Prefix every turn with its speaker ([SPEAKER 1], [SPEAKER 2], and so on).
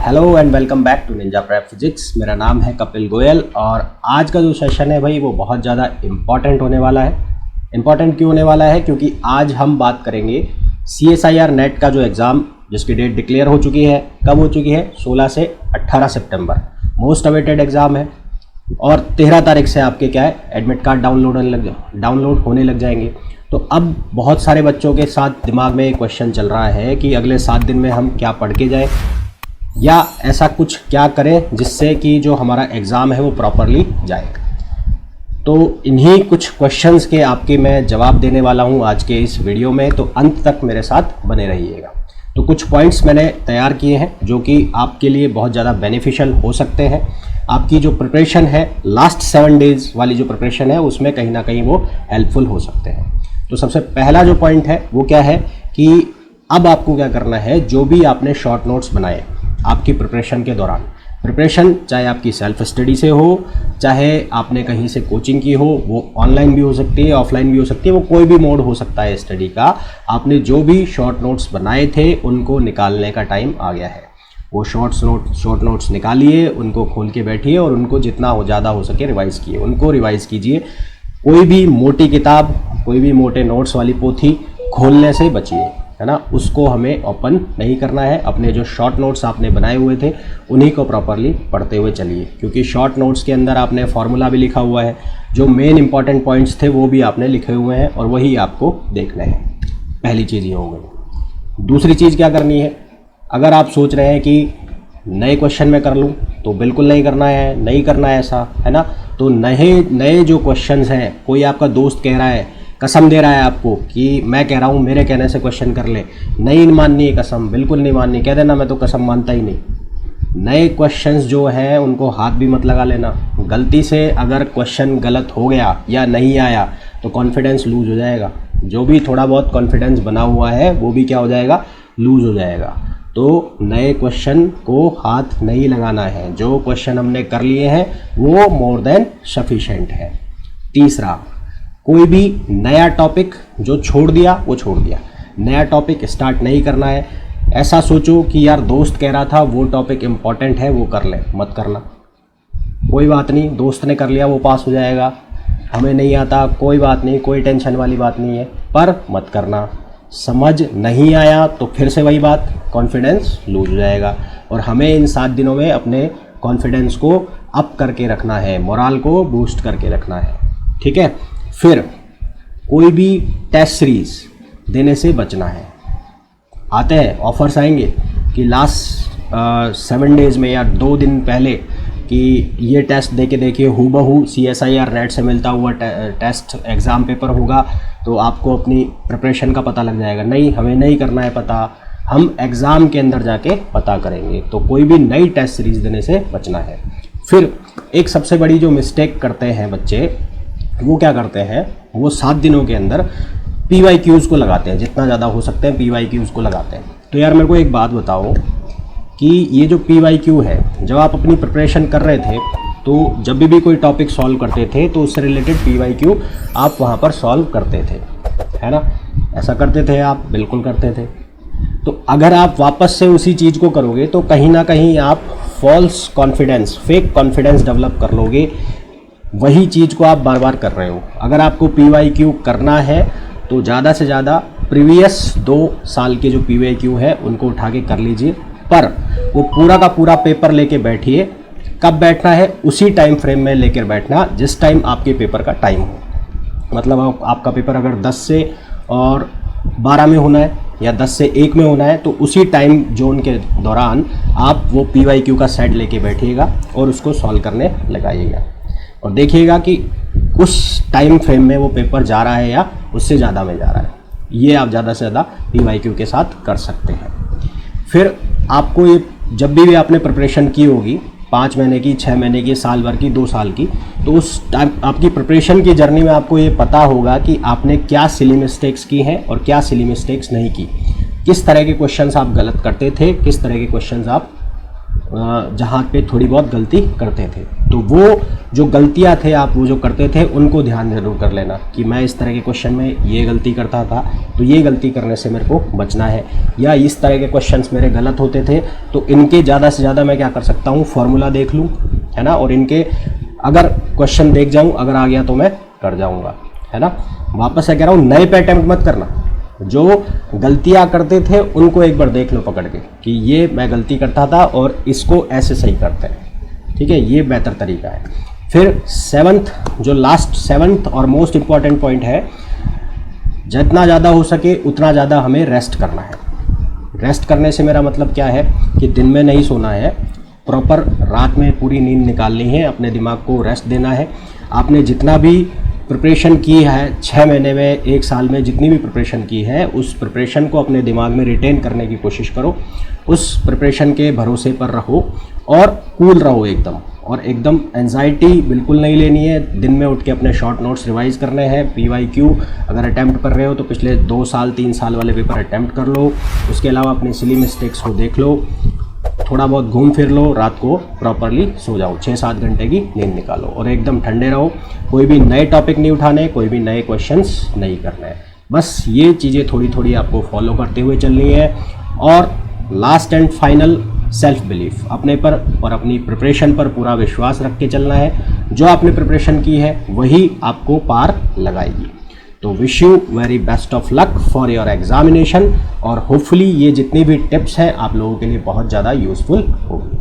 [SPEAKER 1] Hello and welcome back to Ninja Prep physics. मेरा नाम है कपिल गोयल और आज का जो सेशन है भाई वो बहुत ज़्यादा इम्पॉर्टेंट होने वाला है। इम्पॉर्टेंट क्यों होने वाला है? क्योंकि आज हम बात करेंगे CSIR नेट का जो एग्ज़ाम जिसकी डेट डिक्लेयर हो चुकी है। कब हो चुकी है? 16 से 18 सितंबर। मोस्ट अवेटेड एग्ज़ाम है और 13 तारीख से आपके क्या है एडमिट कार्ड डाउनलोड होने लग जाएंगे। तो अब बहुत सारे बच्चों के साथ दिमाग में एक क्वेश्चन चल रहा है कि अगले 7 दिन में हम क्या पढ़ के जाएं या ऐसा कुछ क्या करें जिससे कि जो हमारा एग्ज़ाम है वो प्रॉपरली जाए। तो इन्हीं कुछ क्वेश्चंस के आपके मैं जवाब देने वाला हूं आज के इस वीडियो में, तो अंत तक मेरे साथ बने रहिएगा। तो कुछ पॉइंट्स मैंने तैयार किए हैं जो कि आपके लिए बहुत ज़्यादा बेनिफिशियल हो सकते हैं। आपकी जो प्रिपरेशन है लास्ट 7 डेज़ वाली जो प्रिपरेशन है उसमें कहीं ना कहीं वो हेल्पफुल हो सकते हैं। तो सबसे पहला जो पॉइंट है वो क्या है कि अब आपको क्या करना है, जो भी आपने शॉर्ट नोट्स बनाए आपकी प्रिपरेशन के दौरान, प्रिपरेशन चाहे आपकी सेल्फ स्टडी से हो, चाहे आपने कहीं से कोचिंग की हो, वो ऑनलाइन भी हो सकती है, ऑफलाइन भी हो सकती है, वो कोई भी मोड हो सकता है स्टडी का। आपने जो भी शॉर्ट नोट्स बनाए थे उनको निकालने का टाइम आ गया है। वो शॉर्ट नोट्स निकालिए, उनको खोल के बैठिए और उनको जितना हो ज़्यादा हो सके रिवाइज़ किए, उनको रिवाइज़ कीजिए। कोई भी मोटी किताब, कोई भी मोटे नोट्स वाली पोथी खोलने से बचिए, है ना। उसको हमें ओपन नहीं करना है। अपने जो शॉर्ट नोट्स आपने बनाए हुए थे उन्हीं को प्रॉपरली पढ़ते हुए चलिए, क्योंकि शॉर्ट नोट्स के अंदर आपने फॉर्मूला भी लिखा हुआ है, जो मेन इंपॉर्टेंट पॉइंट्स थे वो भी आपने लिखे हुए हैं और वही आपको देखने हैं। पहली चीज़ ये हो गई। दूसरी चीज़ क्या करनी है, अगर आप सोच रहे हैं कि नए क्वेश्चन में कर लूँ तो बिल्कुल नहीं करना है, नहीं करना है ऐसा, है ना। तो नए जो क्वेश्चंस हैं, कोई आपका दोस्त कह रहा है, कसम दे रहा है आपको कि मैं कह रहा हूँ मेरे कहने से क्वेश्चन कर ले, नहीं माननी है कसम, बिल्कुल नहीं माननी, कह देना मैं तो कसम मानता ही नहीं। नए क्वेश्चंस जो हैं उनको हाथ भी मत लगा लेना। गलती से अगर क्वेश्चन गलत हो गया या नहीं आया तो कॉन्फिडेंस लूज हो जाएगा। जो भी थोड़ा बहुत कॉन्फिडेंस बना हुआ है वो भी क्या हो जाएगा, लूज हो जाएगा। तो नए क्वेश्चन को हाथ नहीं लगाना है। जो क्वेश्चन हमने कर लिए हैं वो मोर देन सफिशेंट है। तीसरा, कोई भी नया टॉपिक जो छोड़ दिया वो छोड़ दिया, नया टॉपिक स्टार्ट नहीं करना है। ऐसा सोचो कि यार दोस्त कह रहा था वो टॉपिक इम्पॉर्टेंट है वो कर ले, मत करना। कोई बात नहीं, दोस्त ने कर लिया वो पास हो जाएगा, हमें नहीं आता कोई बात नहीं, कोई टेंशन वाली बात नहीं है, पर मत करना। समझ नहीं आया तो फिर से वही बात, कॉन्फिडेंस लूज हो जाएगा। और हमें इन 7 दिनों में अपने कॉन्फिडेंस को अप करके रखना है, मोराल को बूस्ट करके रखना है, ठीक है। फिर कोई भी टेस्ट सीरीज देने से बचना है। आते हैं ऑफर्स आएंगे कि लास्ट 7 डेज़ में या 2 दिन पहले कि ये टेस्ट दे के देखिए, हूबहू CSIR नेट से मिलता हुआ टेस्ट एग्ज़ाम पेपर होगा तो आपको अपनी प्रिपरेशन का पता लग जाएगा। नहीं, हमें नहीं करना है पता, हम एग्ज़ाम के अंदर जाके पता करेंगे। तो कोई भी नई टेस्ट सीरीज देने से बचना है। फिर एक सबसे बड़ी जो मिस्टेक करते हैं बच्चे, वो क्या करते हैं, वो 7 दिनों के अंदर PYQs को लगाते हैं, जितना ज़्यादा हो सकते हैं PYQs को लगाते हैं। तो यार मेरे को एक बात बताओ कि ये जो PYQ है, जब आप अपनी प्रिपरेशन कर रहे थे तो जब भी कोई टॉपिक सॉल्व करते थे तो उससे रिलेटेड PYQ आप वहाँ पर सॉल्व करते थे, है ना। ऐसा करते थे आप? बिल्कुल करते थे। तो अगर आप वापस से उसी चीज़ को करोगे तो कहीं ना कहीं आप false confidence, fake confidence develop कर लोगे। वही चीज़ को आप बार बार कर रहे हो। अगर आपको PYQ करना है तो ज़्यादा से ज़्यादा प्रीवियस 2 साल के जो PYQ है उनको उठा के कर लीजिए, पर वो पूरा का पूरा पेपर लेके बैठिए। कब बैठना है? उसी टाइम फ्रेम में लेकर बैठना जिस टाइम आपके पेपर का टाइम हो। मतलब आपका पेपर अगर 10 से और 12 में होना है या 10 से 1 में होना है तो उसी टाइम जोन के दौरान आप वो PYQ का सेट लेके बैठिएगा और उसको सॉल्व करने लगाइएगा और देखिएगा कि उस टाइम फ्रेम में वो पेपर जा रहा है या उससे ज़्यादा में जा रहा है। ये आप ज़्यादा से ज़्यादा PYQ के साथ कर सकते हैं। फिर आपको ये जब भी आपने प्रिपरेशन की होगी 5 महीने की, 6 महीने की, साल भर की, 2 साल की, तो उस टाइम आपकी प्रिपरेशन की जर्नी में आपको ये पता होगा कि आपने क्या सिली मिस्टेक्स की हैं और क्या सिली मिस्टेक्स नहीं की। किस तरह के क्वेश्चंस आप गलत करते थे, किस तरह के क्वेश्चंस आप जहाँ पे थोड़ी बहुत गलती करते थे। तो वो जो गलतियाँ थे आप वो जो करते थे उनको ध्यान जरूर कर लेना कि मैं इस तरह के क्वेश्चन में ये गलती करता था तो ये गलती करने से मेरे को बचना है, या इस तरह के क्वेश्चंस मेरे गलत होते थे तो इनके ज़्यादा से ज़्यादा मैं क्या कर सकता हूँ, फॉर्मूला देख लूँ, है ना, और इनके अगर क्वेश्चन देख जाऊँ, अगर आ गया तो मैं कर जाऊँगा, है ना। वापस से कह रहा हूँ, नए पे अटेम्प्ट मत करना, जो गलतियां करते थे उनको एक बार देख लो पकड़ के कि ये मैं गलती करता था और इसको ऐसे सही करते हैं, ठीक है, ये बेहतर तरीका है। फिर सेवन्थ और मोस्ट इंपॉर्टेंट पॉइंट है, जितना ज़्यादा हो सके उतना ज़्यादा हमें रेस्ट करना है। रेस्ट करने से मेरा मतलब क्या है कि दिन में नहीं सोना है, प्रॉपर रात में पूरी नींद निकालनी है, अपने दिमाग को रेस्ट देना है। आपने जितना भी प्रिपरेशन की है 6 महीने में, 1 साल में जितनी भी प्रिपरेशन की है, उस प्रिपरेशन को अपने दिमाग में रिटेन करने की कोशिश करो, उस प्रिपरेशन के भरोसे पर रहो और कूल रहो एकदम, और एकदम एंजाइटी बिल्कुल नहीं लेनी है। दिन में उठ के अपने शॉर्ट नोट्स रिवाइज करने हैं, PYQ अगर अटैम्प्ट कर रहे हो तो पिछले 2 साल 3 साल वाले पेपर अटैम्प्ट कर लो। उसके अलावा अपनी सिली मिस्टेक्स को देख लो, थोड़ा बहुत घूम फिर लो, रात को प्रॉपरली सो जाओ, 6-7 घंटे की नींद निकालो और एकदम ठंडे रहो। कोई भी नए टॉपिक नहीं उठाने, कोई भी नए क्वेश्चंस नहीं करने हैं, बस ये चीज़ें थोड़ी थोड़ी आपको फॉलो करते हुए चलनी है। और last and final, self belief, अपने पर और अपनी प्रिपरेशन पर पूरा विश्वास रख के चलना है। जो आपने प्रिपरेशन की है वही आपको पार लगाएगी। तो wish you very best of luck for your examination, और होपफुली ये जितनी भी टिप्स हैं आप लोगों के लिए बहुत ज़्यादा यूजफुल होगी।